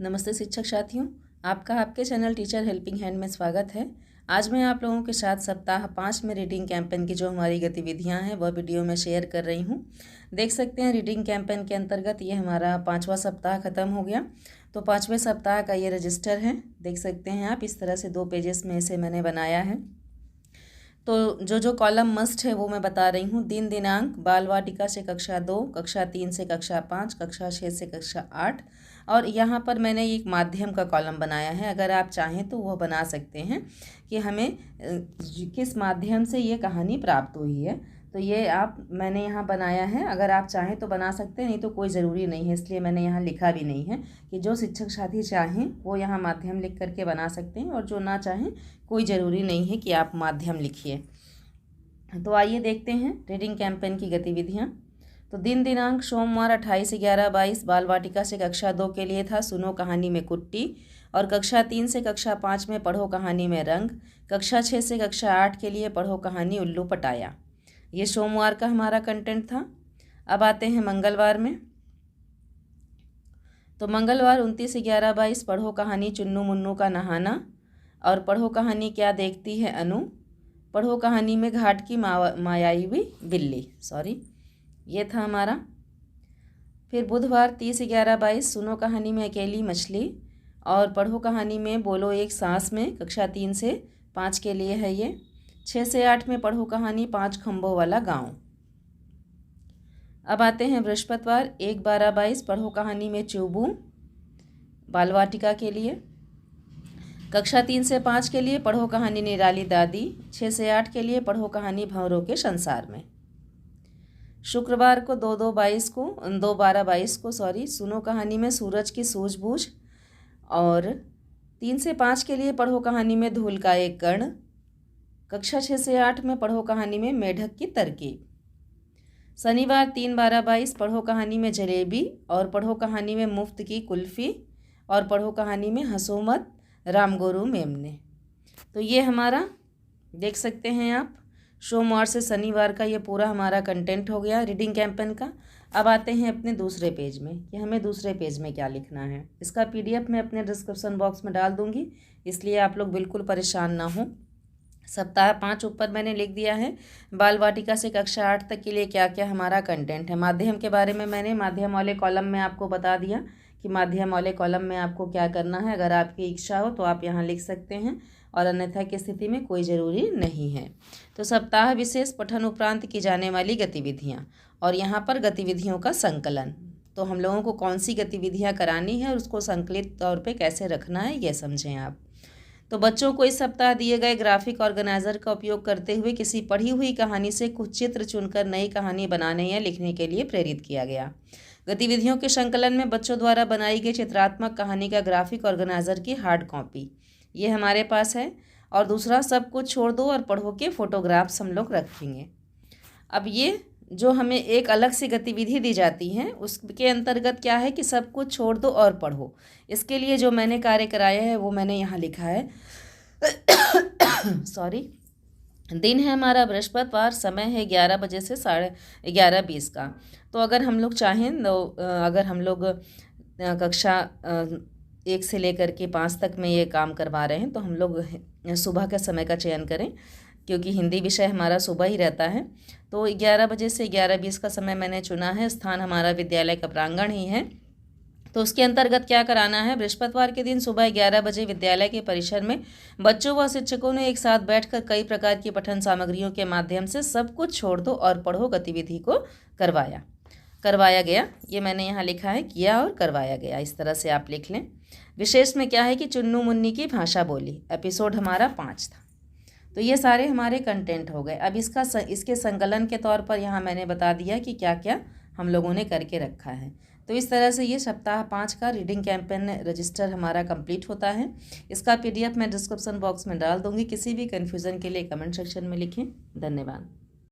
नमस्ते शिक्षक साथियों, आपका आपके चैनल टीचर हेल्पिंग हैंड में स्वागत है। आज मैं आप लोगों के साथ सप्ताह 5 में रीडिंग कैंपेन की जो हमारी गतिविधियां हैं वह वीडियो में शेयर कर रही हूं। देख सकते हैं रीडिंग कैंपेन के अंतर्गत ये हमारा 5वां सप्ताह ख़त्म हो गया। तो 5वें सप्ताह का ये रजिस्टर है, देख सकते हैं आप। इस तरह से 2 पेजेस में इसे मैंने बनाया है। तो जो कॉलम मस्ट है वो मैं बता रही हूँ। दिन दिनांक, बाल वाटिका से कक्षा 2, कक्षा 3 से कक्षा 5, कक्षा 6 से कक्षा 8, और यहाँ पर मैंने एक माध्यम का कॉलम बनाया है। अगर आप चाहें तो वह बना सकते हैं कि हमें किस माध्यम से ये कहानी प्राप्त हुई है। तो ये मैंने यहाँ बनाया है। अगर आप चाहें तो बना सकते हैं, नहीं तो कोई ज़रूरी नहीं है, इसलिए मैंने यहाँ लिखा भी नहीं है। कि जो शिक्षक साथी चाहें वो यहाँ माध्यम लिख करके बना सकते हैं, और जो ना चाहें कोई ज़रूरी नहीं है कि आप माध्यम लिखिए। तो आइए देखते हैं रीडिंग कैंपेन की गतिविधियाँ। तो दिन दिनांक सोमवार 28/11/22 बाल वाटिका से कक्षा 2 के लिए था सुनो कहानी में कुट्टी, और कक्षा 3 से कक्षा 5 में पढ़ो कहानी में रंग, कक्षा 6 से कक्षा 8 के लिए पढ़ो कहानी उल्लू पटाया। ये सोमवार का हमारा कंटेंट था। अब आते हैं मंगलवार में। तो मंगलवार 29/11/22 पढ़ो कहानी चुन्नू मुन्नू का नहाना, और पढ़ो कहानी क्या देखती है अनु, पढ़ो कहानी में घाट की मायावी बिल्ली, ये था हमारा। फिर बुधवार 30/11/22 सुनो कहानी में अकेली मछली, और पढ़ो कहानी में बोलो एक सांस में, कक्षा 3 से 5 के लिए है ये। 6 से 8 में पढ़ो कहानी 5 खंभों वाला गांव। अब आते हैं बृहस्पतिवार 1/12/22 पढ़ो कहानी में चूबू, बाल वाटिका के लिए। कक्षा 3 से 5 के लिए पढ़ो कहानी निराली दादी। 6 से 8 के लिए पढ़ो कहानी भंवरों के संसार में। शुक्रवार को 2/12/22 को सुनो कहानी में सूरज की सूझबूझ, और 3 से 5 के लिए पढ़ो कहानी में धूल का एक कण। कक्षा 6 से 8 में पढ़ो कहानी में मेढक की तरकीब। शनिवार 3/12/22 पढ़ो कहानी में जलेबी, और पढ़ो कहानी में मुफ्त की कुल्फ़ी, और पढ़ो कहानी में हंसो मत रामगुरु मेमने। तो ये हमारा देख सकते हैं आप, सोमवार से शनिवार का ये पूरा हमारा कंटेंट हो गया रीडिंग कैंपेन का। अब आते हैं अपने दूसरे पेज में कि हमें दूसरे पेज में क्या लिखना है। इसका PDF मैं अपने डिस्क्रिप्शन बॉक्स में डाल दूंगी, इसलिए आप लोग बिल्कुल परेशान ना हो। सप्ताह 5 ऊपर मैंने लिख दिया है। बाल वाटिका से कक्षा 8 तक के लिए क्या क्या हमारा कंटेंट है। माध्यम के बारे में मैंने माध्यम वाले कॉलम में आपको बता दिया कि माध्यम वाले कॉलम में आपको क्या करना है। अगर आपकी इच्छा हो तो आप यहाँ लिख सकते हैं, और अन्यथा की स्थिति में कोई ज़रूरी नहीं है। तो सप्ताह विशेष पठन उपरांत की जाने वाली गतिविधियाँ, और यहाँ पर गतिविधियों का संकलन। तो हम लोगों को कौन सी गतिविधियाँ करानी है और उसको संकलित तौर पे कैसे रखना है, ये समझें आप। तो बच्चों को इस सप्ताह दिए गए ग्राफिक ऑर्गेनाइजर का उपयोग करते हुए किसी पढ़ी हुई कहानी से कुछ चित्र चुनकर नई कहानी बनाने या लिखने के लिए प्रेरित किया गया। गतिविधियों के संकलन में बच्चों द्वारा बनाई गई चित्रात्मक कहानी का ग्राफिक ऑर्गेनाइजर की हार्ड कॉपी ये हमारे पास है, और दूसरा सब कुछ छोड़ दो और पढ़ो के फोटोग्राफ्स हम लोग रखेंगे। अब ये जो हमें एक अलग सी गतिविधि दी जाती है उसके अंतर्गत क्या है कि सब कुछ छोड़ दो और पढ़ो। इसके लिए जो मैंने कार्य कराया है वो मैंने यहाँ लिखा है। दिन है हमारा बृहस्पतिवार, समय है 11 बजे से 11:30 का। तो अगर हम लोग चाहें तो अगर हम लोग कक्षा 1 से लेकर के 5 तक में ये काम करवा रहे हैं तो हम लोग सुबह के समय का चयन करें, क्योंकि हिंदी विषय हमारा सुबह ही रहता है। तो 11 बजे से 11:20 का समय मैंने चुना है। स्थान हमारा विद्यालय का प्रांगण ही है। तो उसके अंतर्गत क्या कराना है, बृहस्पतिवार के दिन सुबह 11 बजे विद्यालय के परिसर में बच्चों व शिक्षकों ने एक साथ बैठकर कई प्रकार की पठन सामग्रियों के माध्यम से सब कुछ छोड़ दो और पढ़ो गतिविधि को करवाया गया। ये मैंने यहाँ लिखा है, किया और करवाया गया, इस तरह से आप लिख लें। विशेष में क्या है कि चुन्नू मुन्नी की भाषा बोली, एपिसोड हमारा 5 था। तो ये सारे हमारे कंटेंट हो गए। अब इसके संकलन के तौर पर यहाँ मैंने बता दिया कि क्या क्या हम लोगों ने करके रखा है। तो इस तरह से ये सप्ताह 5 का रीडिंग कैंपेन रजिस्टर हमारा कंप्लीट होता है। इसका PDF मैं डिस्क्रिप्शन बॉक्स में डाल दूँगी। किसी भी कन्फ्यूज़न के लिए कमेंट सेक्शन में लिखें। धन्यवाद।